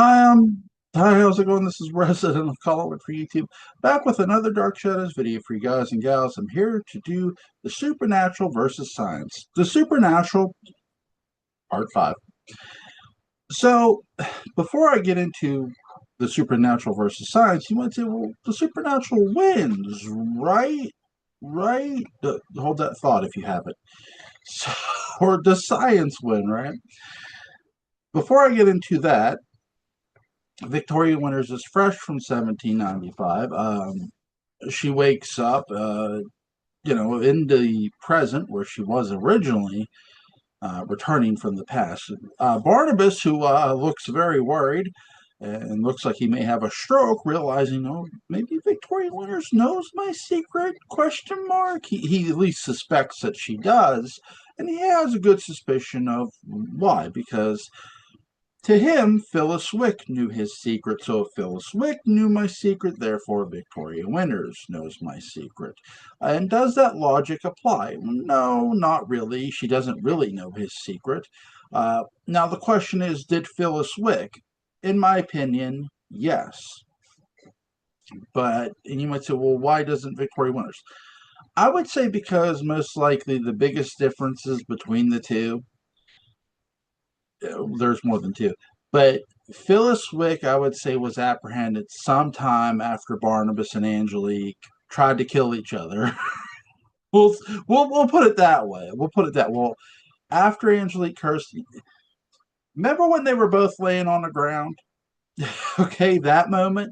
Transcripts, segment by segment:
Hi, hi, how's it going? This is Resident of Colorwood for YouTube, back with another Dark Shadows video for you guys and gals. I'm here to do the Supernatural versus Science. The Supernatural, Part 5. So, before I get into the Supernatural versus Science, you might say, well, the Supernatural wins, right? Right? Hold that thought if you have it. So, or does science win, right? Before I get into that, Victoria Winters is fresh from 1795. She wakes up, in the present where she was originally, returning from the past. Barnabas, who looks very worried and looks like he may have a stroke, realizing, oh, maybe Victoria Winters knows my secret? Question mark. He at least suspects that she does, and he has a good suspicion of why, because to him, Phyllis Wick knew his secret, so if Phyllis Wick knew my secret, therefore Victoria Winters knows my secret. And does that logic apply? No, not really. She doesn't really know his secret. Now, the question is, did Phyllis Wick? In my opinion, yes. And you might say, well, why doesn't Victoria Winters? I would say because most likely the biggest differences between the two, there's more than two, but Phyllis Wick, I would say, was apprehended sometime after Barnabas and Angelique tried to kill each other. we'll, we'll put it that way. We'll put it that well. After Angelique cursed, remember when they were both laying on the ground? Okay, that moment.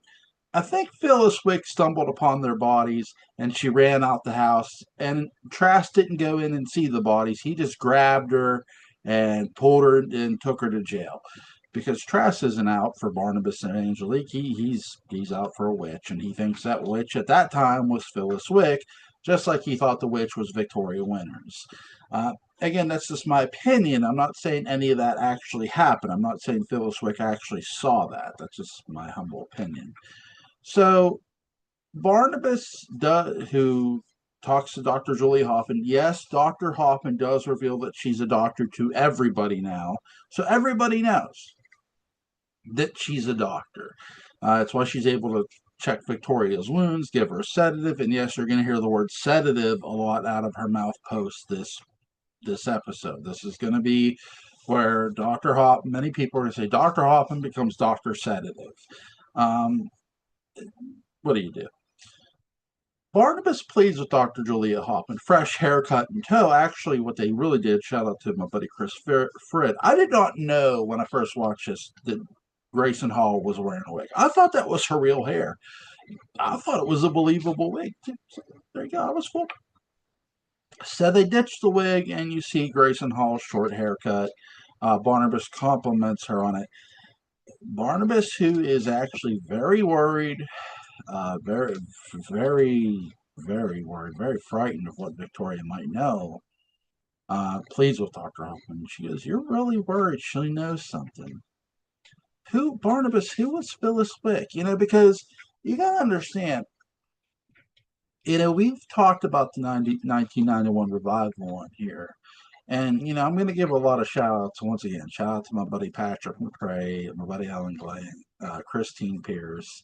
I think Phyllis Wick stumbled upon their bodies and she ran out the house. And Trask didn't go in and see the bodies. He just grabbed her and pulled her and took her to jail. Because Trask isn't out for Barnabas and Angelique. He's out for a witch, and he thinks that witch at that time was Phyllis Wick, just like he thought the witch was Victoria Winters. Uh, Again, that's just my opinion. I'm not saying any of that actually happened. I'm not saying Phyllis Wick actually saw that. That's just my humble opinion. So Barnabas, who talks to Dr. Julie Hoffman, yes, Dr. Hoffman does reveal that she's a doctor to everybody now. So everybody knows that she's a doctor. That's why she's able to check Victoria's wounds, give her a sedative, and yes, you're going to hear the word sedative a lot out of her mouth post this episode. This is going to be where Dr. Hoffman, many people are going to say Dr. Hoffman becomes Dr. Sedative. Um, what do you do? Barnabas pleads with Dr. Julia Hoffman, fresh haircut and toe. Actually, what they really did, shout out to my buddy Chris Fred. I did not know when I first watched this that Grayson Hall was wearing a wig. I thought that was her real hair. I thought it was a believable wig. There you go. I was fooled. So they ditched the wig, and you see Grayson Hall's short haircut. Barnabas compliments her on it. Barnabas, who is actually very worried, very, very, very worried, very frightened of what Victoria might know, pleads with Dr. Hoffman. She goes, "You're really worried she knows something." Who, Barnabas, who was Phyllis Wick? Because you got to understand, we've talked about the 1991 revival on here. And, I'm going to give a lot of shout outs once again. Shout out to my buddy Patrick McCrae, my buddy Alan Glenn, Christine Pierce.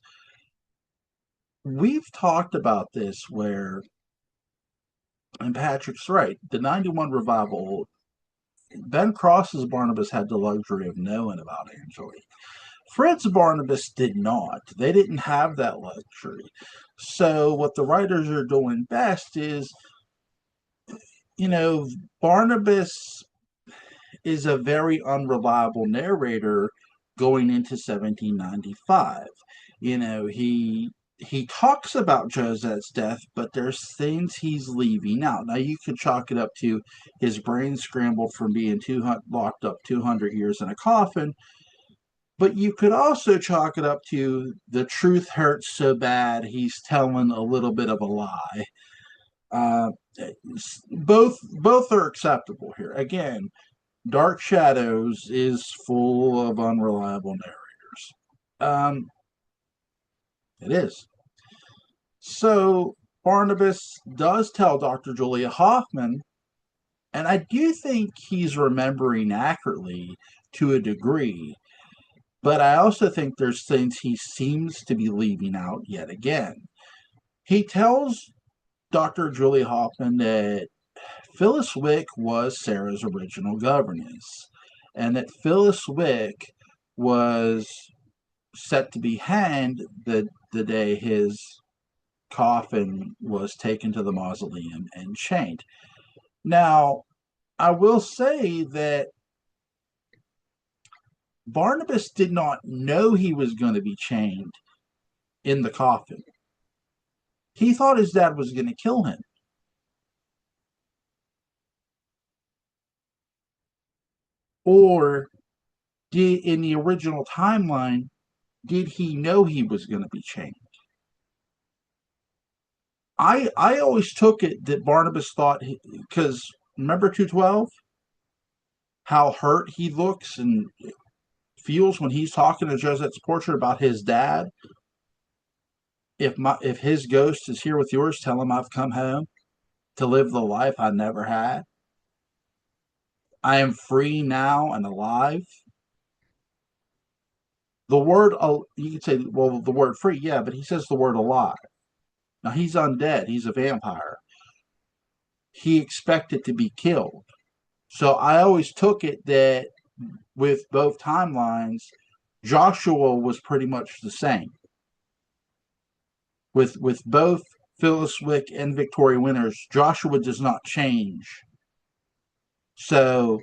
We've talked about this where, and Patrick's right, the 91 revival, Ben Cross's Barnabas had the luxury of knowing about Angelique. Fred's Barnabas did not. They didn't have that luxury. So what the writers are doing best is, Barnabas is a very unreliable narrator going into 1795. He talks about Josette's death, but there's things he's leaving out. Now you could chalk it up to his brain scrambled from being locked up 200 years in a coffin, but you could also chalk it up to the truth hurts so bad he's telling a little bit of a lie. Uh, both are acceptable here. Again, Dark Shadows is full of unreliable narrators. Um, it is. So Barnabas does tell Dr. Julia Hoffman, and I do think he's remembering accurately to a degree. But I also think there's things he seems to be leaving out yet again. He tells Dr. Julie Hoffman that Phyllis Wick was Sarah's original governess, and that Phyllis Wick was set to be hanged the day his coffin was taken to the mausoleum and chained. Now, I will say that Barnabas did not know he was going to be chained in the coffin. He thought his dad was going to kill him. Or did in the original timeline, did he know he was going to be chained? I always took it that Barnabas thought, because remember 212, how hurt he looks and feels when he's talking to Josette's portrait about his dad. If his ghost is here with yours, tell him I've come home to live the life I never had. I am free now and alive. The word, you could say, well, the word free, yeah, but he says the word alive. Now he's undead. He's a vampire. He expected to be killed. So I always took it that with both timelines, Joshua was pretty much the same. With both Phyllis Wick and Victoria Winters, Joshua does not change. So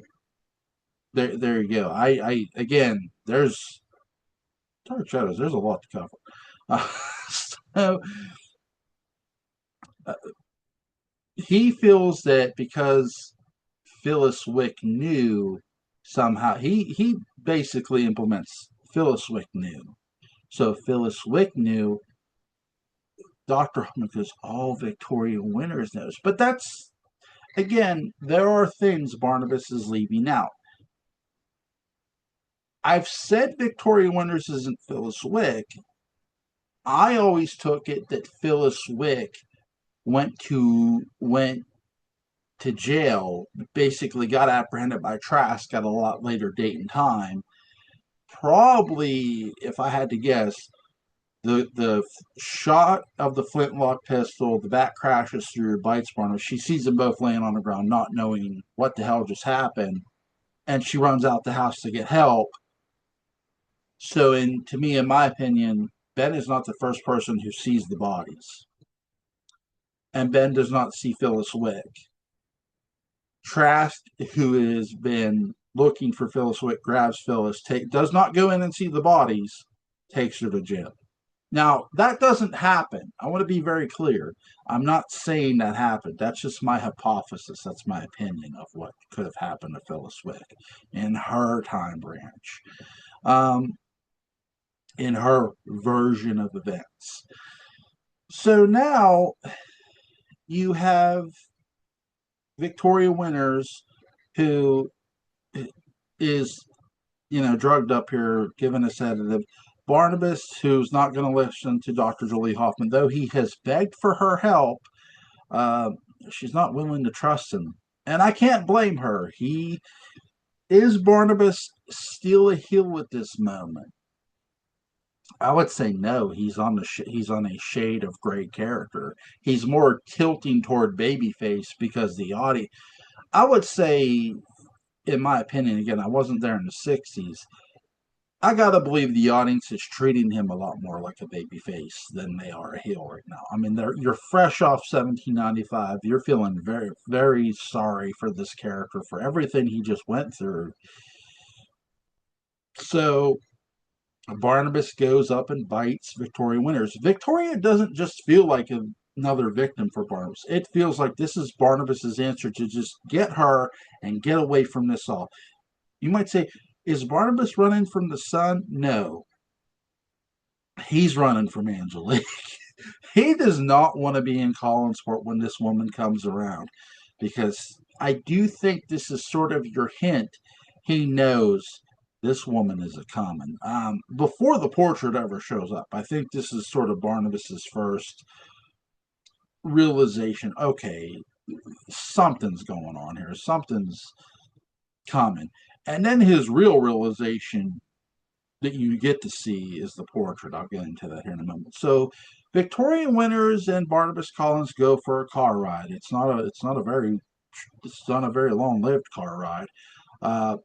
there you go. I again, there's Dark Shadows. There's a lot to cover. So uh, he feels that because Phyllis Wick knew somehow, he basically implements Phyllis Wick knew. So Phyllis Wick knew, Dr. Hoffman goes, all Victoria Winters knows. But that's, again, there are things Barnabas is leaving out. I've said Victoria Winters isn't Phyllis Wick. I always took it that Phyllis Wick went to jail, basically got apprehended by Trask at a lot later date and time. Probably, if I had to guess, the shot of the flintlock pistol, the bat crashes through, bites Barnabas. She sees them both laying on the ground, not knowing what the hell just happened, and she runs out the house to get help. So, to me, in my opinion, Ben is not the first person who sees the bodies, and Ben does not see Phyllis Wick. Trask, who has been looking for Phyllis Wick, grabs Phyllis, does not go in and see the bodies, takes her to jail. Now, that doesn't happen. I want to be very clear. I'm not saying that happened. That's just my hypothesis. That's my opinion of what could have happened to Phyllis Wick in her time branch, in her version of events. So now you have Victoria Winters, who is, drugged up here, given a sedative. Barnabas, who's not going to listen to Dr. Julie Hoffman, though he has begged for her help, she's not willing to trust him. And I can't blame her. Is Barnabas still a heel at this moment? I would say no. He's on a shade of gray character. He's more tilting toward babyface because the audience. I would say, in my opinion, again, I wasn't there in the '60s. I gotta believe the audience is treating him a lot more like a babyface than they are a heel right now. I mean, you're fresh off 1795. You're feeling very, very sorry for this character for everything he just went through. So Barnabas goes up and bites Victoria Winters. Victoria doesn't just feel like another victim for Barnabas. It feels like this is Barnabas's answer to just get her and get away from this all. You might say, is Barnabas running from the sun? No. He's running from Angelique. He does not want to be in Collinsport when this woman comes around, because I do think this is sort of your hint. He knows this woman is a common. Before the portrait ever shows up, I think this is sort of Barnabas's first realization. Okay, something's going on here. Something's coming. And then his real realization that you get to see is the portrait. I'll get into that here in a moment. So Victoria Winters and Barnabas Collins go for a car ride. It's not a very long-lived car ride. Uh,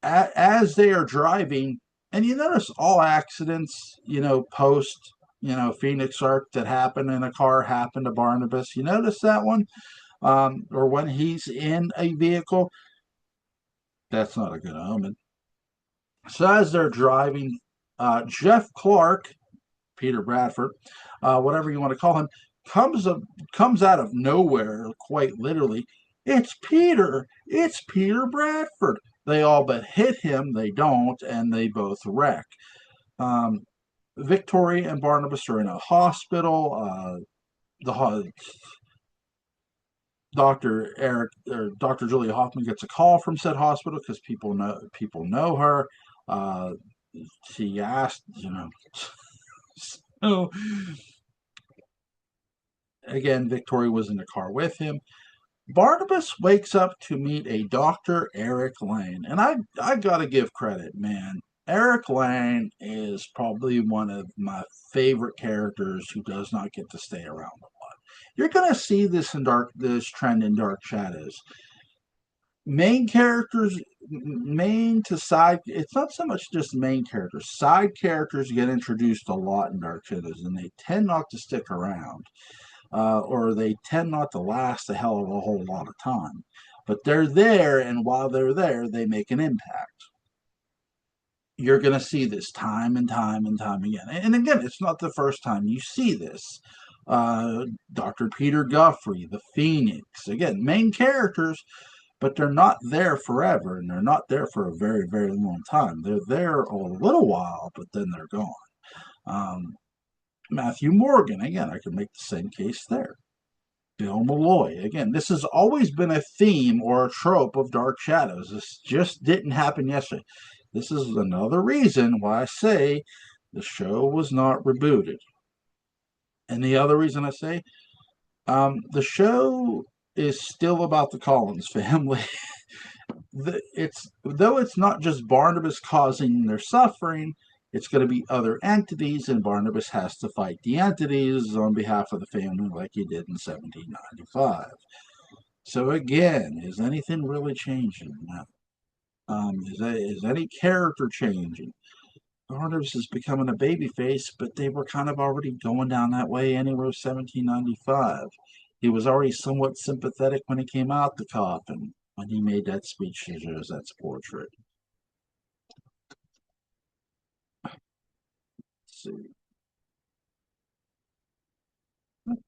as they are driving, and you notice all accidents, post, Phoenix Arc that happened in a car happened to Barnabas. You notice that one? Or when he's in a vehicle, that's not a good omen. So as they're driving, Jeff Clark, Peter Bradford, whatever you want to call him, comes up, comes out of nowhere, quite literally. It's Peter. It's Peter Bradford. They all but hit him. They don't, and they both wreck. Um, Victoria and Barnabas are in a hospital. The Dr. Eric or Dr. Julia Hoffman gets a call from said hospital because people know her. Uh, she asked, so again, Victoria was in the car with him. Barnabas wakes up to meet a Dr. Eric Lane. And I got to give credit, man. Eric Lane is probably one of my favorite characters who does not get to stay around a lot. You're going to see this trend in Dark Shadows. Main characters, main to side, it's not so much just main characters. Side characters get introduced a lot in Dark Shadows, and they tend not to stick around. Or they tend not to last a hell of a whole lot of time. But they're there, and while they're there, they make an impact. You're going to see this time and time and time again. And again, it's not the first time you see this. Dr. Peter Guffrey, the Phoenix, again, main characters, but they're not there forever, and they're not there for a very, very long time. They're there a little while, but then they're gone. Matthew Morgan, again, I can make the same case there. Bill Malloy, again, this has always been a theme or a trope of Dark Shadows. This just didn't happen yesterday. This is another reason why I say the show was not rebooted. And the other reason I say the show is still about the Collins family. Though it's not just Barnabas causing their suffering, it's going to be other entities, and Barnabas has to fight the entities on behalf of the family like he did in 1795. So again, is anything really changing now? Is any character changing? Barnabas is becoming a babyface, but they were kind of already going down that way anyway. 1795. He was already somewhat sympathetic when he came out the coffin, when he made that speech to Josette's portrait. Let's see.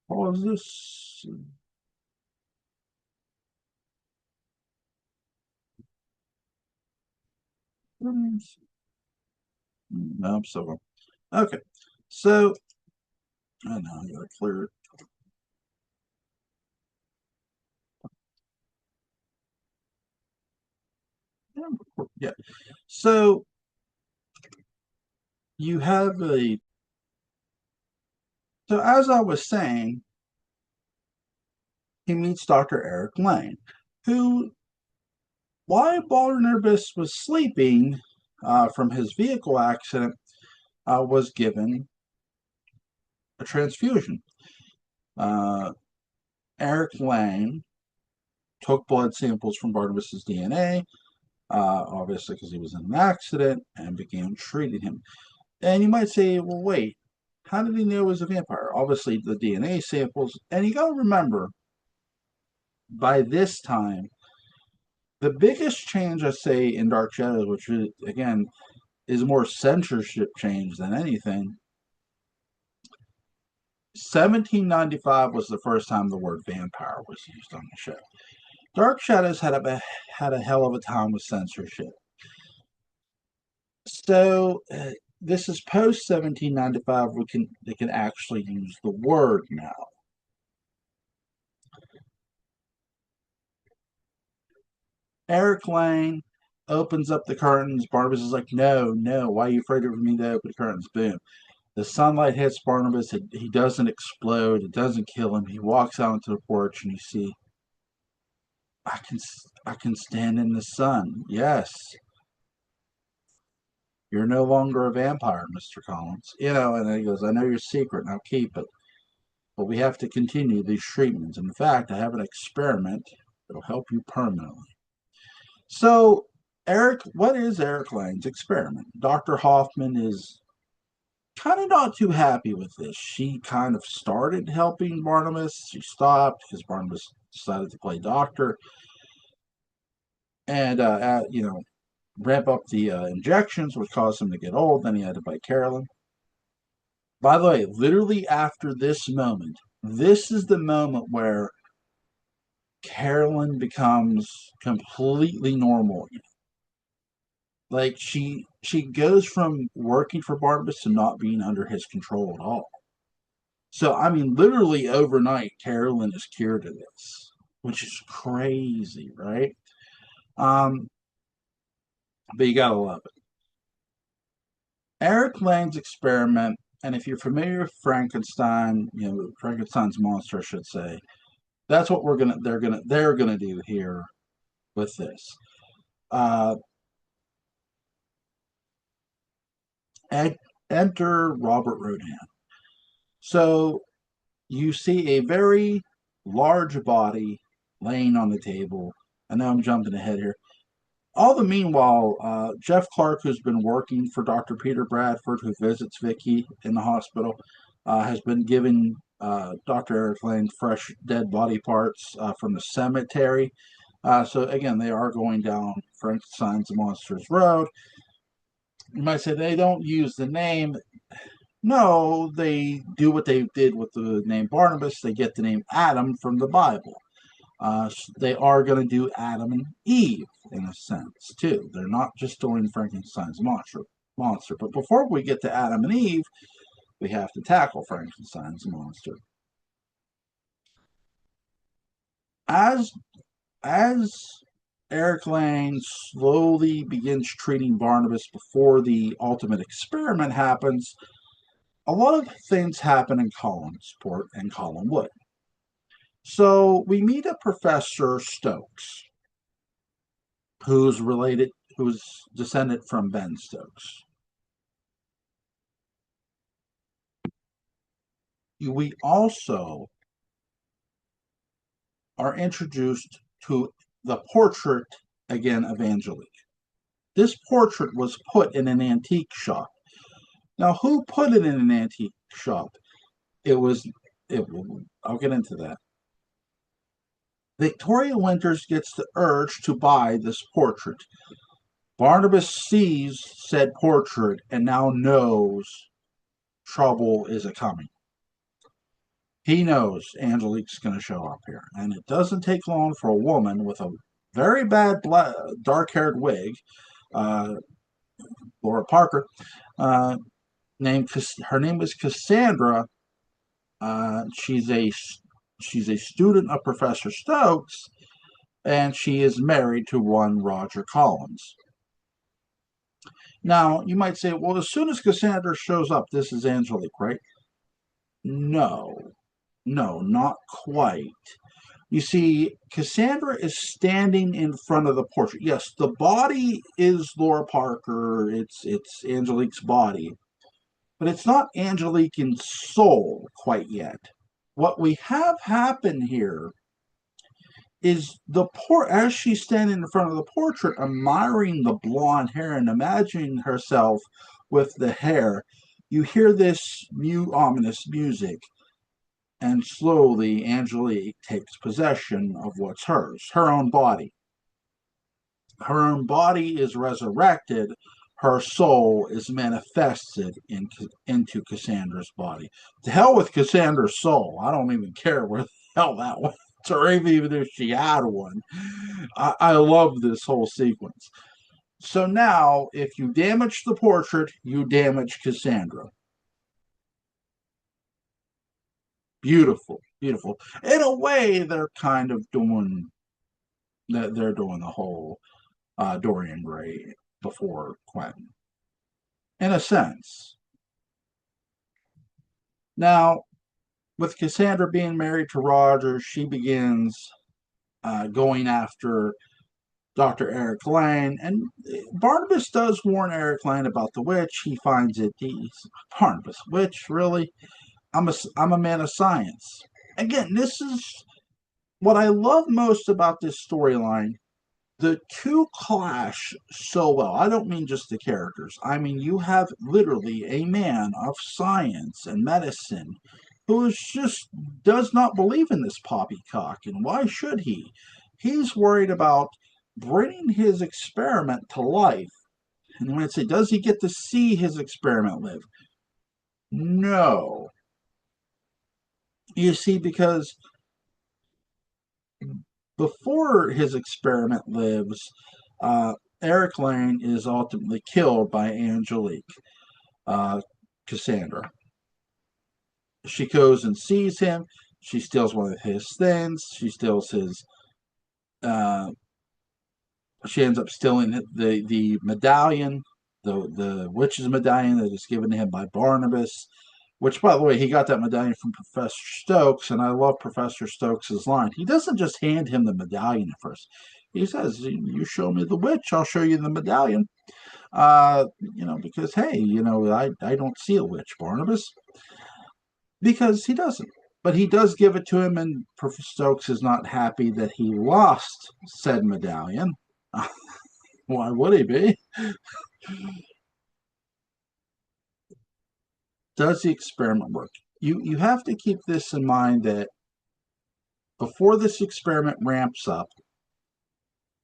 Pause this. No, I'm still going. Okay. So, I know I gotta clear it. Yeah. So, you have a. So, as I was saying, he meets Dr. Eric Lane, who, while Barnabas was sleeping from his vehicle accident, was given a transfusion. Eric Lane took blood samples from Barnabas's DNA, obviously because he was in an accident, and began treating him. And you might say, well, wait, how did he know he was a vampire? Obviously, the DNA samples. And you got to remember, by this time, the biggest change I say in Dark Shadows, which is, again, is more censorship change than anything. 1795 was the first time the word vampire was used on the show. Dark Shadows had a hell of a time with censorship. So this is post 1795. They can actually use the word now. Eric Lane opens up the curtains. Barnabas is like, no, no, why are you afraid of me to open the curtains? Boom. The sunlight hits Barnabas. He doesn't explode. It doesn't kill him. He walks out onto the porch, and you see, I can stand in the sun. Yes, You're no longer a vampire, Mr. Collins. And then he goes, I know your secret, now keep it. But we have to continue these treatments. In fact, I have an experiment that'll help you permanently. So, what is Eric Lang's experiment? Dr. Hoffman is kind of not too happy with this. She kind of started helping Barnabas. She stopped because Barnabas decided to play doctor and, ramp up the injections, which caused him to get old. Then he had to bite Carolyn. By the way, literally after this moment, this is the moment where Carolyn becomes completely normal. Like she goes from working for Barnabas to not being under his control at all. So I mean, literally overnight, Carolyn is cured of this, which is crazy, right? Um, but you gotta love it. Eric Lang's experiment, and if you're familiar with Frankenstein, Frankenstein's monster, I should say, that's what they're gonna do here with this. Uh, enter Robert Rodin. So you see a very large body laying on the table. I know I'm jumping ahead here. All the meanwhile, Jeff Clark, who's been working for Dr. Peter Bradford, who visits Vicky in the hospital, has been giving Dr. Eric Lang fresh dead body parts from the cemetery. So again, they are going down Frankenstein's Monsters Road. You might say they don't use the name. No, they do what they did with the name Barnabas. They get the name Adam from the Bible. They are going to do Adam and Eve in a sense too. They're not just doing Frankenstein's monster. But before we get to Adam and Eve, we have to tackle Frankenstein's monster. As as Eric Lang slowly begins treating Barnabas before the ultimate experiment happens, a lot of things happen in Collinsport and Collinwood. So we meet a Professor Stokes, who's descended from Ben Stokes. We also are introduced to the portrait again of Angelique. This portrait was put in an antique shop. Now, who put it in an antique shop? I'll get into that. Victoria Winters gets the urge to buy this portrait. Barnabas sees said portrait and now knows trouble is a coming. He knows Angelique's going to show up here. And it doesn't take long for a woman with a very bad dark-haired wig, Laura Parker, her name is Cassandra. She's a student of Professor Stokes, and she is married to one Roger Collins. Now, you might say, well, as soon as Cassandra shows up, this is Angelique, right? No, not quite. You see, Cassandra is standing in front of the portrait. Yes, the body is Laura Parker. It's Angelique's body. But it's not Angelique in soul quite yet. What we have happen here is as she's standing in front of the portrait, admiring the blonde hair and imagining herself with the hair, you hear this ominous music. And slowly, Angelique takes possession of what's hers, her own body. Her own body is resurrected. Her soul is manifested into Cassandra's body. To hell with Cassandra's soul. I don't even care where the hell that went, or even if she had one. I love this whole sequence. So now, if you damage the portrait, you damage Cassandra. Beautiful. In a way, they're kind of doing that. They're doing the whole Dorian Gray before Quentin, in a sense. Now, with Cassandra being married to Roger, she begins going after Dr. Eric Lane, and Barnabas does warn Eric Lane about the witch. He finds it. He's Barnabas, witch, really? I'm a man of science. Again, this is what I love most about this storyline. The two clash so well. I don't mean just the characters. I mean, you have literally a man of science and medicine who is just does not believe in this poppycock. And why should he? He's worried about bringing his experiment to life. And when I say, does he get to see his experiment live? No. You see, because before his experiment lives, Eric Lane is ultimately killed by Angelique, Cassandra. She goes and sees him. She steals one of his things. She steals his. She ends up stealing the medallion, the witch's medallion that is given to him by Barnabas. Which, by the way, he got that medallion from Professor Stokes, and I love Professor Stokes' line. He doesn't just hand him the medallion at first. He says, "You show me the witch, I'll show you the medallion." Because hey, I don't see a witch, Barnabas, because he doesn't. But he does give it to him, and Professor Stokes is not happy that he lost said medallion. Why would he be? Does the experiment work? You have to keep this in mind that before this experiment ramps up,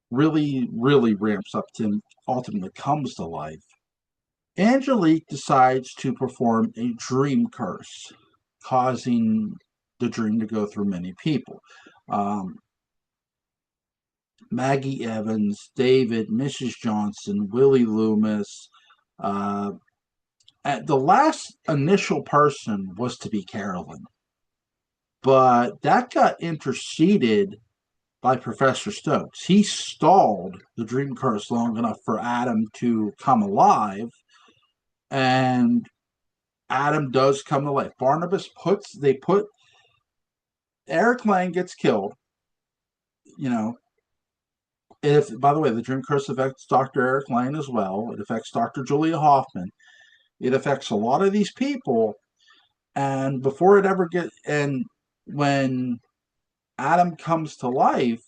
really, really ramps up to ultimately comes to life, Angelique decides to perform a dream curse, causing the dream to go through many people. Maggie Evans, David, Mrs. Johnson, Willie Loomis. The last initial person was to be Carolyn, but that got interceded by Professor Stokes. He stalled the dream curse long enough for Adam to come alive, and Adam does come to life. Eric Lang gets killed. If, by the way, the dream curse affects Dr. Eric Lane as well. It affects Dr. Julia Hoffman. It affects a lot of these people. And when Adam comes to life,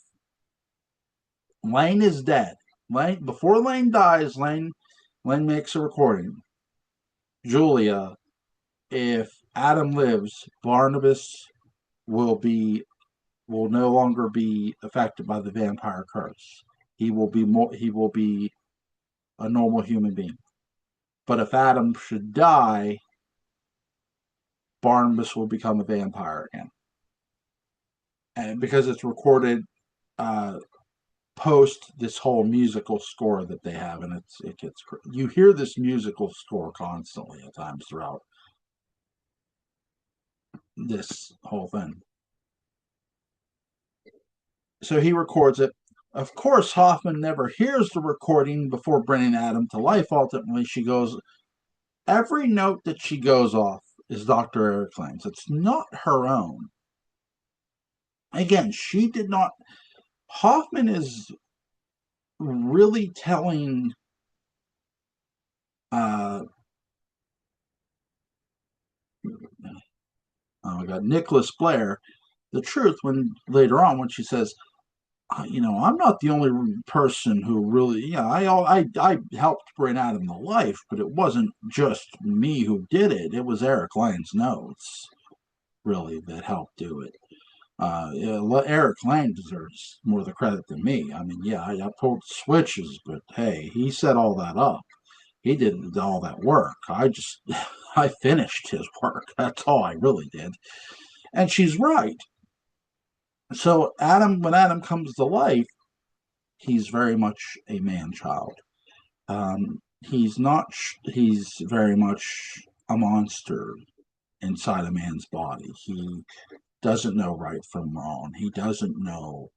Lane is dead. Before Lane dies, Lane makes a recording. Julia, if Adam lives, Barnabas will no longer be affected by the vampire curse. He will be a normal human being. But if Adam should die, Barnabas will become a vampire again. And because it's recorded post this whole musical score that they have, and you hear this musical score constantly at times throughout this whole thing. So he records it. Of course, Hoffman never hears the recording before bringing Adam to life. Ultimately, every note that she goes off is Dr. Eric Lane's. It's not her own. Again, she did not. Hoffman is really telling Nicholas Blair the truth when later on when she says, I'm not the only person who really, I helped bring Adam to life, but it wasn't just me who did it. It was Eric Lane's notes, really, that helped do it. Eric Lane deserves more of the credit than me. I mean, I pulled switches, but hey, he set all that up. He did all that work. I finished his work. That's all I really did. And she's right. So when Adam comes to life, he's very much a man-child. He's very much a monster inside a man's body. He doesn't know right from wrong. He doesn't know.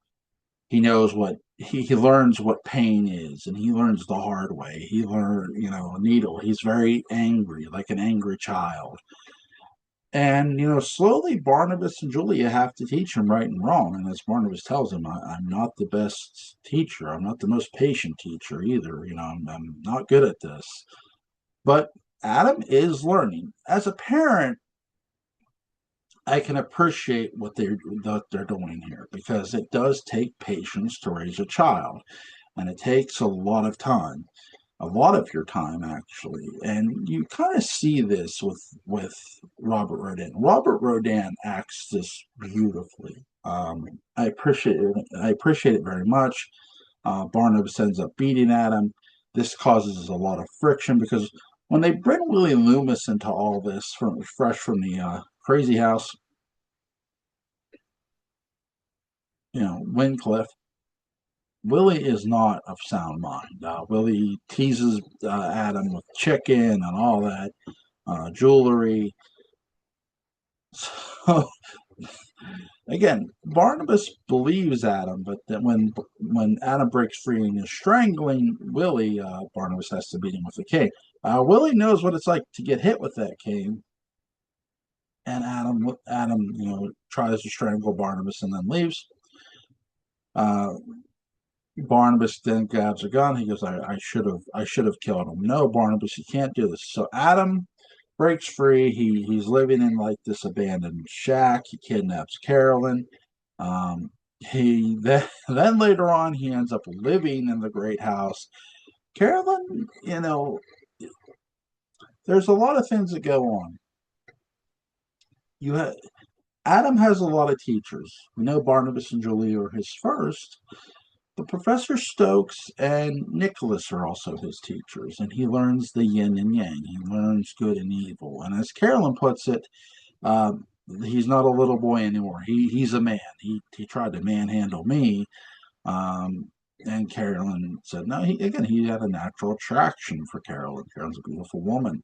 He knows he learns what pain is, and he learns the hard way. He learned, a needle. He's very angry, like an angry child. And, slowly Barnabas and Julia have to teach him right and wrong. And as Barnabas tells him, I'm not the best teacher. I'm not the most patient teacher either. I'm not good at this. But Adam is learning. As a parent, I can appreciate what they're doing here, because it does take patience to raise a child, and it takes a lot of your time actually. And you kind of see this with Robert Rodin. Robert Rodin acts this beautifully. I appreciate it very much. Barnabas ends up beating Adam. This causes a lot of friction, because when they bring Willie Loomis into all this, fresh from the crazy house, Wyncliffe, Willie is not of sound mind. Willie teases Adam with chicken and all that jewelry. So again, Barnabas believes Adam, but then when Adam breaks free and is strangling Willie, Barnabas has to beat him with a cane. Willie knows what it's like to get hit with that cane, and Adam, tries to strangle Barnabas and then leaves. Barnabas then grabs a gun. He goes, I should have killed him. No, Barnabas, you can't do this. So Adam breaks free. He's living in like this abandoned shack. He kidnaps Carolyn. He then later on he ends up living in the great house. Carolyn, there's a lot of things that go on. You have Adam has a lot of teachers. We know Barnabas and Julia are his first, but Professor Stokes and Nicholas are also his teachers, and he learns the yin and yang. He learns good and evil. And as Carolyn puts it, uh, he's not a little boy anymore. He's a man. He tried to manhandle me, and Carolyn said no. He had a natural attraction for Carolyn. Carolyn's a beautiful woman.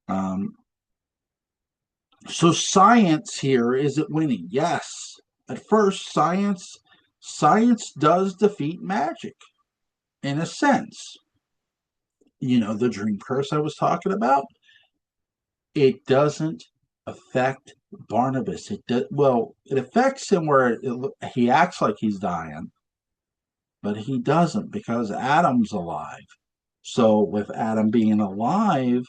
Um, so science here, is it winning? Yes. At first, science does defeat magic in a sense. The dream curse I was talking about, it doesn't affect Barnabas. It affects him where he acts like he's dying, but he doesn't, because Adam's alive. So with Adam being alive,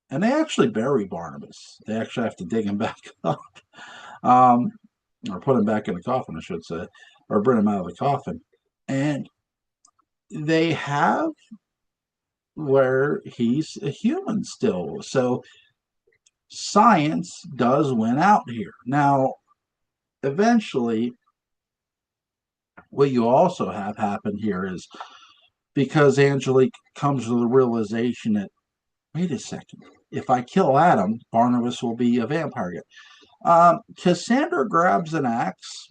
and they actually bury Barnabas. They actually have to dig him back up, um, or put him back in the coffin, I should say, or bring him out of the coffin. And they have where he's a human still. So science does win out here. Now, eventually, what you also have happen here is, because Angelique comes to the realization that, wait a second, if I kill Adam, Barnabas will be a vampire again. Cassandra grabs an axe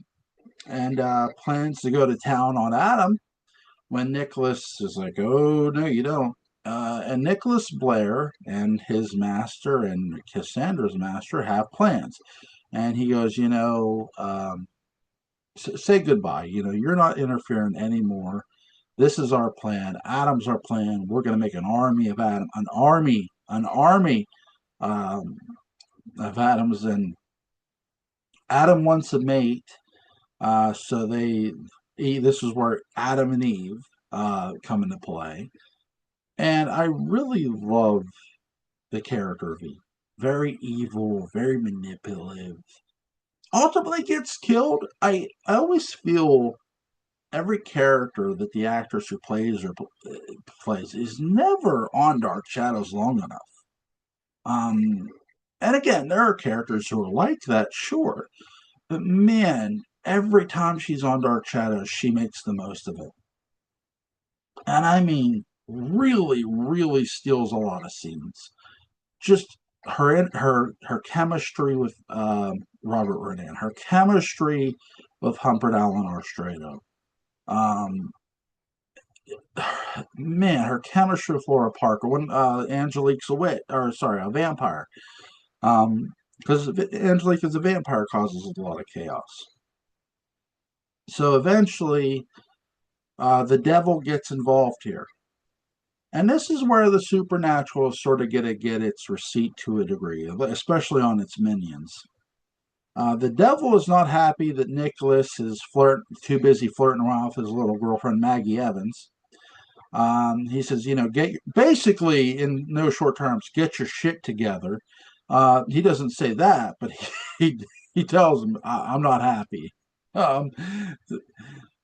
and plans to go to town on Adam, when Nicholas is like, oh, no, you don't. And Nicholas Blair and his master and Cassandra's master have plans. And he goes, say goodbye. You're not interfering anymore. This is our plan. Adam's our plan. We're going to make an army of Adam, an army um, of Adams. And Adam wants a mate. So this is where Adam and Eve come into play. And I really love the character of Eve. Very evil, very manipulative. Ultimately gets killed. I always feel every character that the actress who plays is never on Dark Shadows long enough. Um, and again, there are characters who are like that, sure. But man, every time she's on Dark Shadows, she makes the most of it. And I mean, really, really steals a lot of scenes. Just her chemistry with Robert Rodin, her chemistry with Humphrey Allen Arstrado. Um, man, her chemistry with Laura Parker when Angelique's a vampire. Because Angelique is a vampire, causes a lot of chaos. So eventually, the devil gets involved here, And this is where the supernatural is sort of going to get its receipt to a degree, especially on its minions. The devil is not happy that Nicholas is too busy flirting around with his little girlfriend Maggie Evans. He says, get basically in no short terms, get your shit together. He doesn't say that, but he tells him, I'm not happy. Um,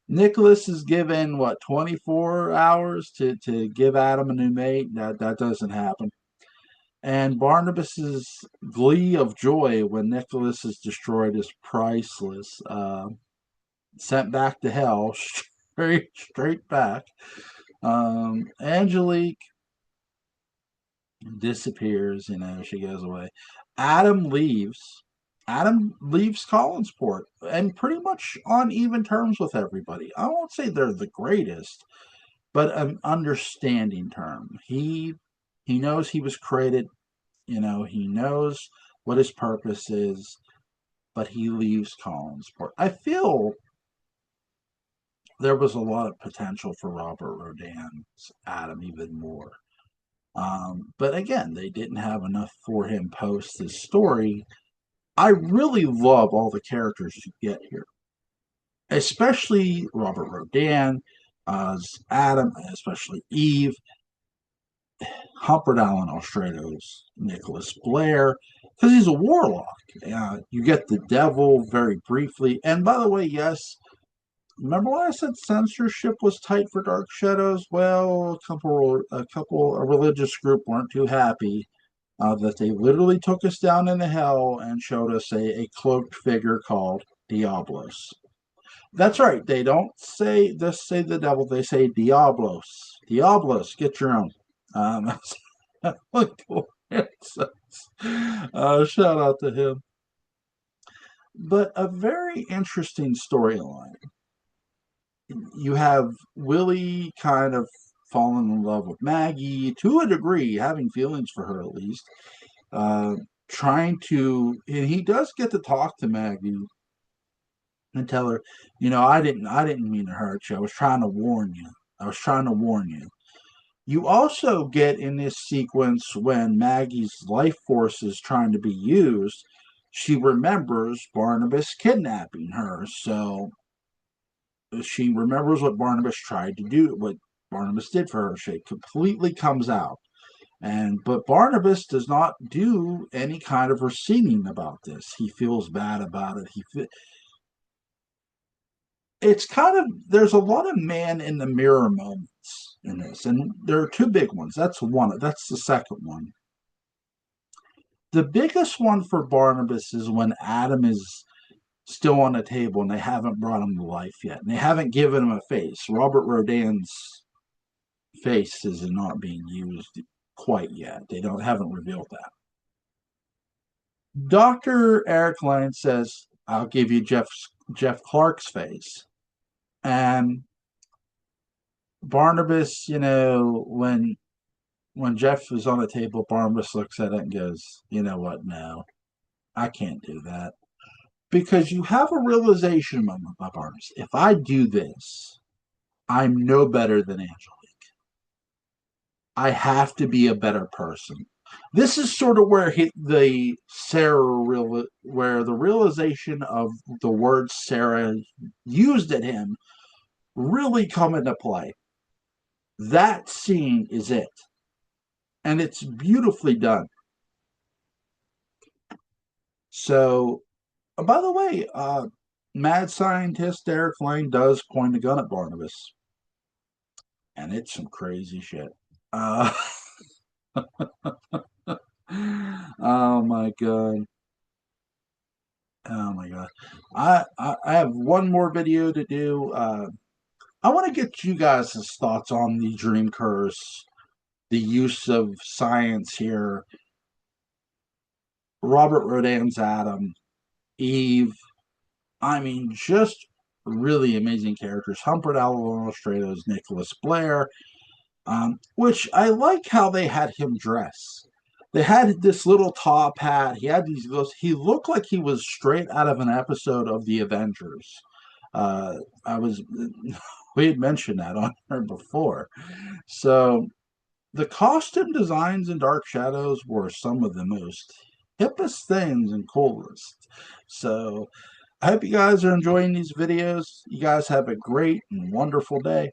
Nicholas is given 24 hours to give Adam a new mate. That doesn't happen. And Barnabas's glee of joy when Nicholas is destroyed is priceless. Sent back to hell, straight back. Angelique disappears. She goes away. Adam leaves. Adam leaves Collinsport and pretty much on even terms with everybody. I won't say they're the greatest, but an understanding term. He knows he was created. He knows what his purpose is, but he leaves Collinsport. I feel there was a lot of potential for Robert Rodin's Adam even more. But again, they didn't have enough for him post this story. I really love all the characters you get here, especially Robert Rodin as Adam, especially Eve, Humphrey Allen Ostrados, Nicholas Blair, because he's a warlock. You get the devil very briefly. And by the way, yes, remember when I said censorship was tight for Dark Shadows? Well, a religious group weren't too happy that they literally took us down into hell and showed us a cloaked figure called Diablos. That's right. They don't say the devil. They say Diablos. Diablos. Get your own. Shout out to him. But a very interesting storyline. You have Willie kind of falling in love with Maggie to a degree, having feelings for her at least. Trying to, and he does get to talk to Maggie and tell her, I didn't mean to hurt you. I was trying to warn you. You also get in this sequence when Maggie's life force is trying to be used, she remembers Barnabas kidnapping her. So she remembers what Barnabas tried to do, what Barnabas did for her. She completely comes out. But Barnabas does not do any kind of receiving about this. He feels bad about it. It's kind of, there's a lot of man in the mirror moments in this, and there are two big ones. That's the second one. The biggest one for Barnabas is when Adam is still on the table and they haven't brought him to life yet, and they haven't given him a face. Robert Rodin's face is not being used quite yet. They haven't revealed that. Dr. Eric Lane says, I'll give you Jeff Clark's face. And Barnabas, when Jeff is on the table, Barnabas looks at it and goes, you know what? No, I can't do that. Because you have a realization moment by Barnabas. If I do this, I'm no better than Angelique. I have to be a better person. This is sort of where the realization of the word Sarah used at him really come into play. That scene is it. And it's beautifully done. So, by the way, mad scientist Eric Lane does point a gun at Barnabas. And it's some crazy shit. Oh my god. Oh my god. I have one more video to do. I want to get you guys' thoughts on the Dream Curse, the use of science here. Robert Rodin's Adam, Eve. I mean, just really amazing characters. Humphrey Allen Ostrados, Nicholas Blair, which I like how they had him dress. They had this little top hat. He had these. He looked like he was straight out of an episode of The Avengers. We had mentioned that on here before. So The costume designs in Dark Shadows were some of the most hippest things and coolest. So I hope you guys are enjoying these videos. You guys have a great and wonderful day.